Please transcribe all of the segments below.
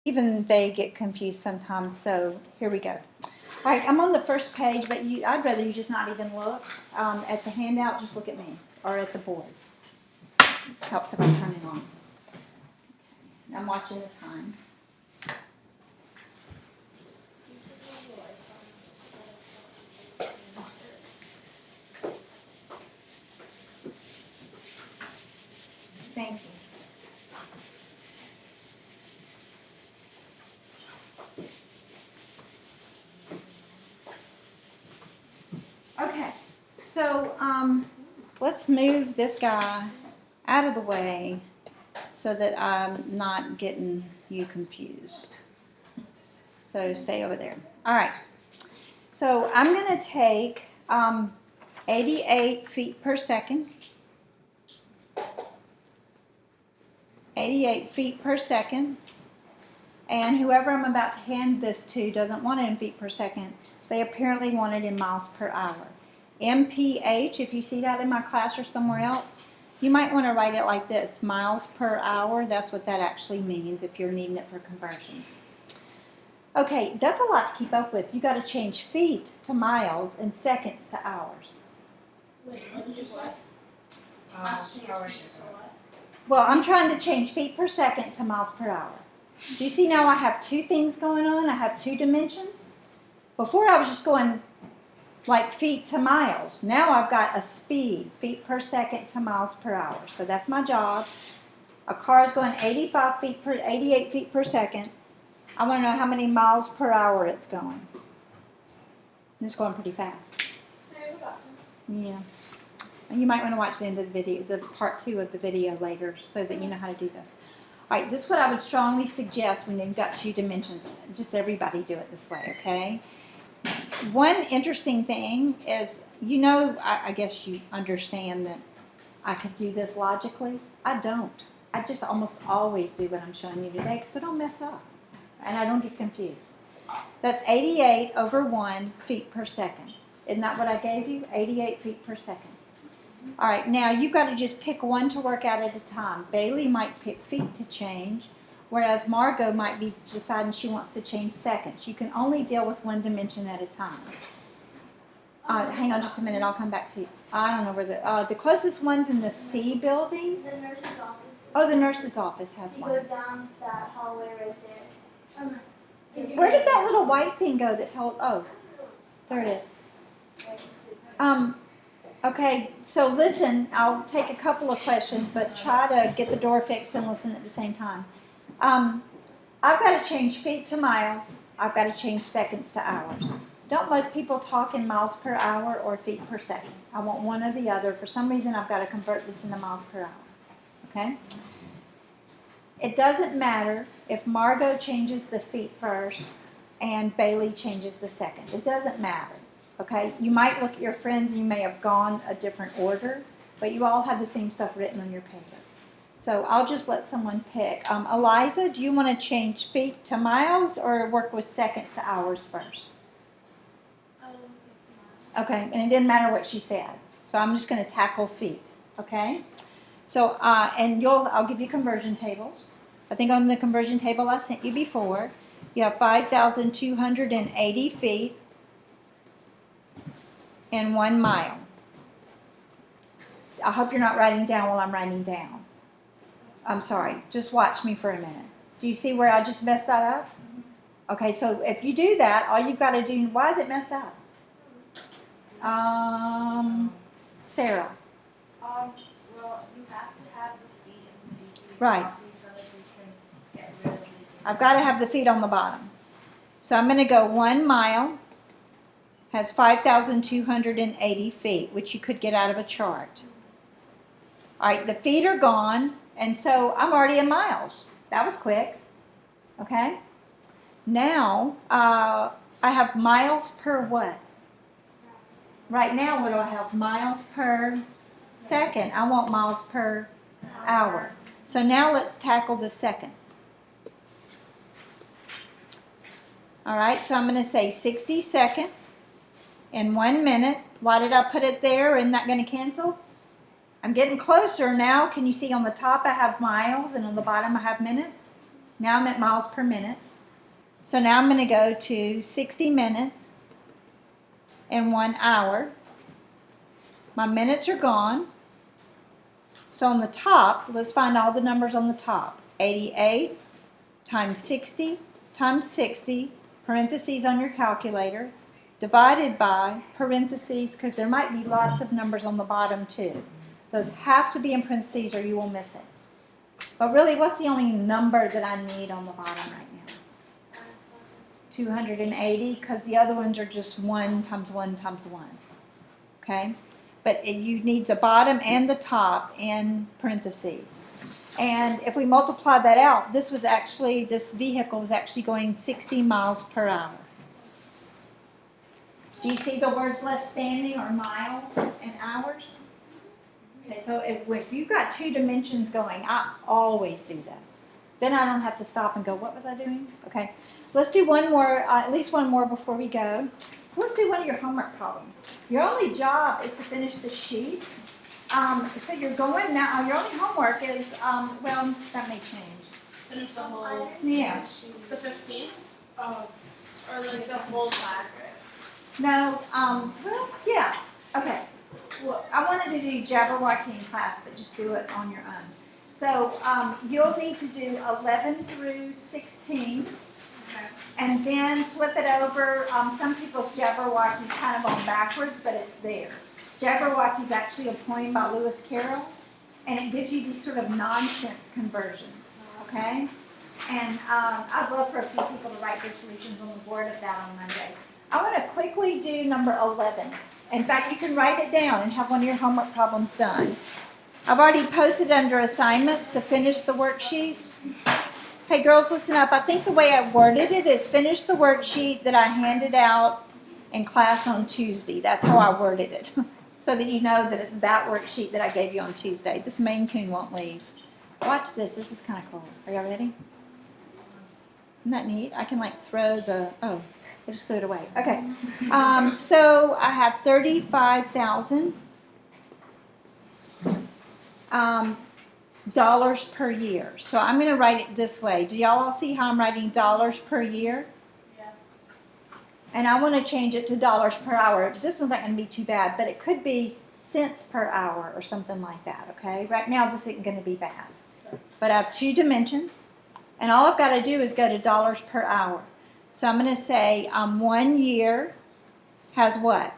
even they get confused sometimes. So here we go. All right, I'm on the first page, but I'd rather you just not even look at the handout. Just look at me or at the board. It helps if I turn it on. I'm watching the time. Thank you. Okay, so let's move this guy out of the way so that I'm not getting you confused. So stay over there. All right, so I'm going to take 88 feet per second. 88 feet per second. And whoever I'm about to hand this to doesn't want it in feet per second. They apparently want it in miles per hour. MPH, if you see that in my class or somewhere else, you might want to write it like this, miles per hour. That's what that actually means if you're needing it for conversions. Okay, that's a lot to keep up with. You got to change feet to miles and seconds to hours. Wait, what did you say? Well, I'm trying to change feet per second to miles per hour. Do you see now I have two things going on? I have two dimensions. Before I was just going like feet to miles. Now I've got a speed, feet per second to miles per hour. So that's my job. A car is going 88 feet per second. I want to know how many miles per hour it's going. It's going pretty fast. Yeah. You might want to watch the end of the video, the part 2 of the video later so that you know how to do this. All right, this is what I would strongly suggest when you've got two dimensions. Just everybody do it this way, okay? One interesting thing is, I guess you understand that I could do this logically. I don't. I just almost always do what I'm showing you today because I don't mess up and I don't get confused. That's 88 over 1 feet per second. Isn't that what I gave you? 88 feet per second. All right, now you've got to just pick one to work out at a time. Bailey might pick feet to change, whereas Margot might be deciding she wants to change seconds. You can only deal with one dimension at a time. Hang on just a minute, I'll come back to you. I don't know where the closest one's in the C building. The nurse's office. Oh, the nurse's office has You one. go down that hallway right there. Where did that little white thing go that held, oh, there it is. Okay, so listen, I'll take a couple of questions, but try to get the door fixed and listen at the same time. I've got to change feet to miles. I've got to change seconds to hours. Don't most people talk in miles per hour or feet per second? I want one or the other. For some reason, I've got to convert this into miles per hour. Okay? It doesn't matter if Margot changes the feet first and Bailey changes the second. It doesn't matter. Okay, you might look at your friends and you may have gone a different order, but you all have the same stuff written on your paper. So I'll just let someone pick. Eliza, do you want to change feet to miles or work with seconds to hours first? Okay, and it didn't matter what she said. So I'm just going to tackle feet, okay? So, and I'll give you conversion tables. I think on the conversion table I sent you before, you have 5,280 feet in 1 mile. I hope you're not writing down while I'm writing down. I'm sorry, just watch me for a minute. Do you see where I just messed that up? Okay, so if you do that, all you've got to do, why is it messed up? Sarah. Well, you have to have the feet and the feet Right. to each other so you can get rid of the I've got to have the feet on the bottom. So I'm going to go 1 mile has 5,280 feet, which you could get out of a chart. All right, the feet are gone, and so I'm already in miles. That was quick. Okay? Now, I have miles per what? Right now, what do I have? Miles per second. I want miles per hour. So now let's tackle the seconds. All right, so I'm going to say 60 seconds in 1 minute. Why did I put it there? Isn't that going to cancel? I'm getting closer now. Can you see on the top I have miles and on the bottom I have minutes? Now I'm at miles per minute. So now I'm going to go to 60 minutes and 1 hour. My minutes are gone. So on the top, let's find all the numbers on the top. 88 times 60 times 60, parentheses on your calculator, divided by parentheses, because there might be lots of numbers on the bottom too. Those have to be in parentheses or you will miss it. But really, what's the only number that I need on the bottom right now? 280, because the other ones are just 1 times 1 times 1. Okay? But you need the bottom and the top in parentheses. And if we multiply that out, this vehicle was actually going 60 miles per hour. Do you see the words left standing or miles and hours? Okay, so if you've got 2 dimensions going, I always do this. Then I don't have to stop and go, what was I doing? Okay, let's do one more, at least one more before we go. So let's do one of your homework problems. Your only job is to finish the sheet. So you're going now, your only homework is, well, that may change. Finish the whole. Yeah. The 15? Or like the whole class. No, well, yeah, okay. Well, I wanted to do Jabberwocky in class, but just do it on your own. So you'll need to do 11 through 16. Okay. And then flip it over. Some people's Jabberwocky is kind of on backwards, but it's there. Jabberwocky is actually a poem by Lewis Carroll, and it gives you these sort of nonsense conversions, okay? And I'd love for a few people to write their solutions on the board of that on Monday. I want to quickly do number 11. In fact, you can write it down and have one of your homework problems done. I've already posted under assignments to finish the worksheet. Hey girls, listen up. I think the way I worded it is finish the worksheet that I handed out in class on Tuesday. That's how I worded it. So that you know that it's that worksheet that I gave you on Tuesday. This Maine Coon won't leave. Watch this. This is kind of cool. Are y'all ready? Isn't that neat? I can like I just threw it away. Okay. So I have 35,000 dollars per year. So I'm going to write it this way. Do y'all all see how I'm writing dollars per year? Yeah. And I want to change it to dollars per hour. This one's not going to be too bad, but it could be cents per hour or something like that, okay? Right now, this isn't going to be bad. But I have 2 dimensions, and all I've got to do is go to dollars per hour. So I'm going to say 1 year has what?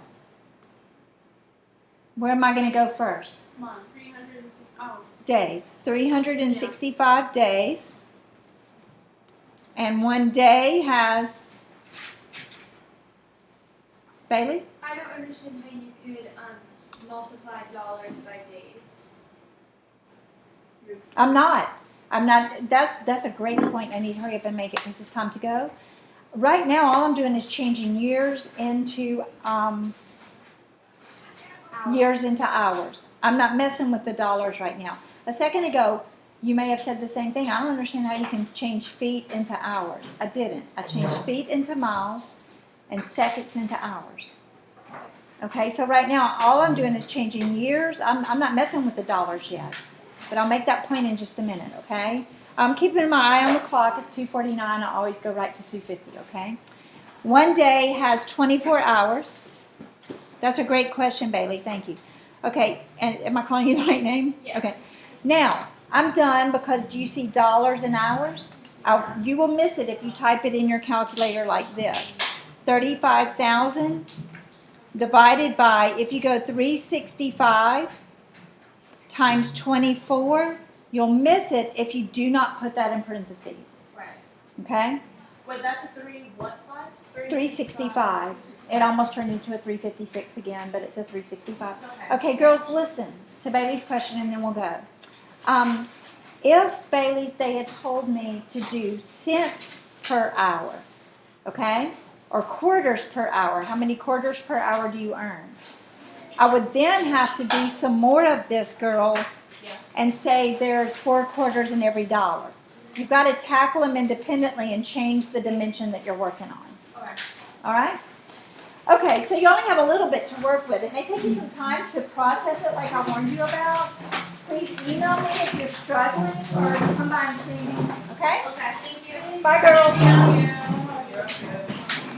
Where am I going to go first? Come on, 300. Oh. Days. 365 days. And 1 day has... Bailey? I don't understand how you could multiply dollars by days. I'm not. That's a great point. I need to hurry up and make it because it's time to go. Right now, all I'm doing is changing years into hours. I'm not messing with the dollars right now. A second ago, you may have said the same thing. I don't understand how you can change feet into hours. I didn't. I changed feet into miles and seconds into hours. Okay, so right now, all I'm doing is changing years. I'm not messing with the dollars yet. But I'll make that point in just a minute, okay? I'm keeping my eye on the clock. It's 2:49. I always go right to 2:50, okay? 1 day has 24 hours. That's a great question, Bailey. Thank you. Okay, and am I calling you the right name? Yes. Okay. Now, I'm done because do you see dollars and hours? You will miss it if you type it in your calculator like this. 35,000 divided by, if you go 365 times 24, you'll miss it if you do not put that in parentheses. Right. Okay? Wait, that's a 365? 365. It almost turned into a 356 again, but it's a 365. Okay. Okay, girls, listen to Bailey's question and then we'll go. If Bailey, they had told me to do cents per hour, okay, or quarters per hour, how many quarters per hour do you earn? I would then have to do some more of this, girls, and say there's 4 quarters in every dollar. You've got to tackle them independently and change the dimension that you're working on. Okay. All right? Okay, so you only have a little bit to work with. It may take you some time to process it like I warned you about. Please email me if you're struggling or come by and see me. Okay? Okay, thank you. Bye, girls. Thank you.